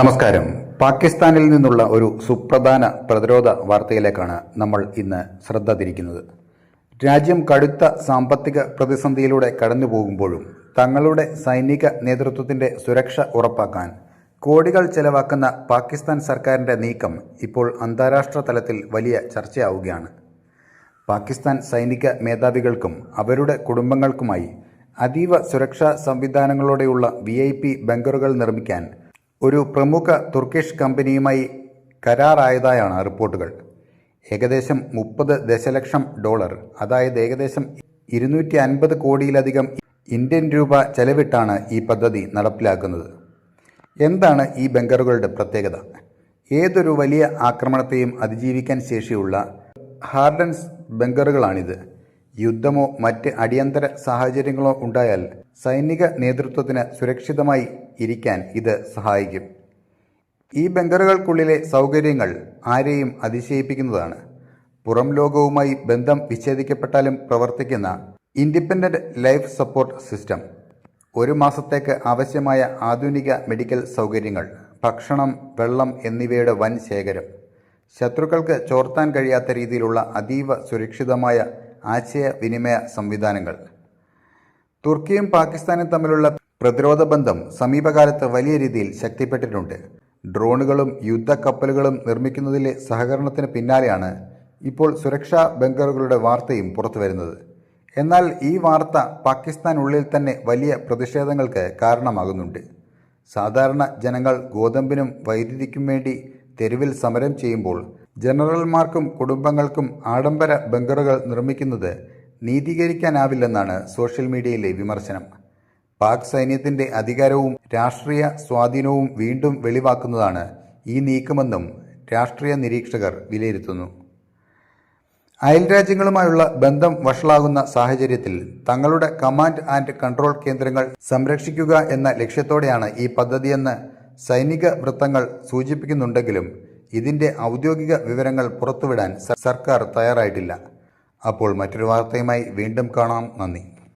നമസ്കാരം. പാകിസ്ഥാനിൽ നിന്നുള്ള ഒരു സുപ്രധാന പ്രതിരോധ വാർത്തയിലേക്കാണ് നമ്മൾ ഇന്ന് ശ്രദ്ധ തിരിക്കുന്നത്. രാജ്യം കടുത്ത സാമ്പത്തിക പ്രതിസന്ധിയിലൂടെ കടന്നുപോകുമ്പോഴും തങ്ങളുടെ സൈനിക നേതൃത്വത്തിന്റെ സുരക്ഷ ഉറപ്പാക്കാൻ കോടികൾ ചെലവാക്കുന്ന പാകിസ്ഥാൻ സർക്കാരിന്റെ നീക്കം ഇപ്പോൾ അന്താരാഷ്ട്ര തലത്തിൽ വലിയ ചർച്ചയാവുകയാണ്. പാകിസ്ഥാൻ സൈനിക മേധാവികൾക്കും അവരുടെ കുടുംബങ്ങൾക്കുമായി അതീവ സുരക്ഷാ സംവിധാനങ്ങളോടെയുള്ള VIP ബങ്കറുകൾ നിർമ്മിക്കാൻ ഒരു പ്രമുഖ തുർക്കിഷ് കമ്പനിയുമായി കരാറായതായാണ് റിപ്പോർട്ടുകൾ. ഏകദേശം $30 ദശലക്ഷം, അതായത് ഏകദേശം 250 കോടിയിലധികം ഇന്ത്യൻ രൂപ ചെലവിട്ടാണ് ഈ പദ്ധതി നടപ്പിലാക്കുന്നത്. എന്താണ് ഈ ബങ്കറുകളുടെ പ്രത്യേകത? ഏതൊരു വലിയ ആക്രമണത്തെയും അതിജീവിക്കാൻ ശേഷിയുള്ള ഹാർഡൻസ് ബങ്കറുകളാണിത്. യുദ്ധമോ മറ്റ് അടിയന്തര സാഹചര്യങ്ങളോ ഉണ്ടായാൽ സൈനിക നേതൃത്വത്തിന് സുരക്ഷിതമായി ഇരിക്കാൻ ഇത് സഹായിക്കും. ഈ ബങ്കറുകൾക്കുള്ളിലെ സൗകര്യങ്ങൾ ആരെയും അതിശയിപ്പിക്കുന്നതാണ്. പുറം ലോകവുമായി ബന്ധം വിച്ഛേദിക്കപ്പെട്ടാലും പ്രവർത്തിക്കുന്ന ഇൻഡിപെൻഡന്റ് ലൈഫ് സപ്പോർട്ട് സിസ്റ്റം, 1 മാസത്തേക്ക് ആവശ്യമായ ആധുനിക മെഡിക്കൽ സൗകര്യങ്ങൾ, ഭക്ഷണം, വെള്ളം എന്നിവയുടെ വൻ ശേഖരം, ശത്രുക്കൾക്ക് ചോർത്താൻ കഴിയാത്ത രീതിയിലുള്ള അതീവ സുരക്ഷിതമായ ആശയവിനിമയ സംവിധാനങ്ങൾ. തുർക്കിയും പാകിസ്ഥാനും തമ്മിലുള്ള പ്രതിരോധ ബന്ധം സമീപകാലത്ത് വലിയ രീതിയിൽ ശക്തിപ്പെട്ടിട്ടുണ്ട്. ഡ്രോണുകളും യുദ്ധക്കപ്പലുകളും നിർമ്മിക്കുന്നതിലെ സഹകരണത്തിന് പിന്നാലെയാണ് ഇപ്പോൾ സുരക്ഷാ ബങ്കറുകളുടെ വാർത്തയും പുറത്തുവരുന്നത്. എന്നാൽ ഈ വാർത്ത പാകിസ്ഥാനുള്ളിൽ തന്നെ വലിയ പ്രതിഷേധങ്ങൾക്ക് കാരണമാകുന്നുണ്ട്. സാധാരണ ജനങ്ങൾ ഗോതമ്പിനും വൈദ്യുതിക്കും വേണ്ടി തെരുവിൽ സമരം ചെയ്യുമ്പോൾ ജനറൽമാർക്കും കുടുംബങ്ങൾക്കും ആഡംബര ബങ്കറുകൾ നിർമ്മിക്കുന്നത് നീതീകരിക്കാനാവില്ലെന്നാണ് സോഷ്യൽ മീഡിയയിലെ വിമർശനം. പാക് സൈന്യത്തിന്റെ അധികാരവും രാഷ്ട്രീയ സ്വാധീനവും വീണ്ടും വെളിവാക്കുന്നതാണ് ഈ നീക്കമെന്നും രാഷ്ട്രീയ നിരീക്ഷകർ വിലയിരുത്തുന്നു. അയൽരാജ്യങ്ങളുമായുള്ള ബന്ധം വഷളാകുന്ന സാഹചര്യത്തിൽ തങ്ങളുടെ കമാൻഡ് ആൻഡ് കൺട്രോൾ കേന്ദ്രങ്ങൾ സംരക്ഷിക്കുക എന്ന ലക്ഷ്യത്തോടെയാണ് ഈ പദ്ധതിയെന്ന് സൈനിക വൃത്തങ്ങൾ സൂചിപ്പിക്കുന്നുണ്ടെങ്കിലും ഇതിന്റെ ഔദ്യോഗിക വിവരങ്ങൾ പുറത്തുവിടാൻ സർക്കാർ തയ്യാറായിട്ടില്ല. അപ്പോൾ മറ്റൊരു വാർത്തയുമായി വീണ്ടും കാണാം. നന്ദി.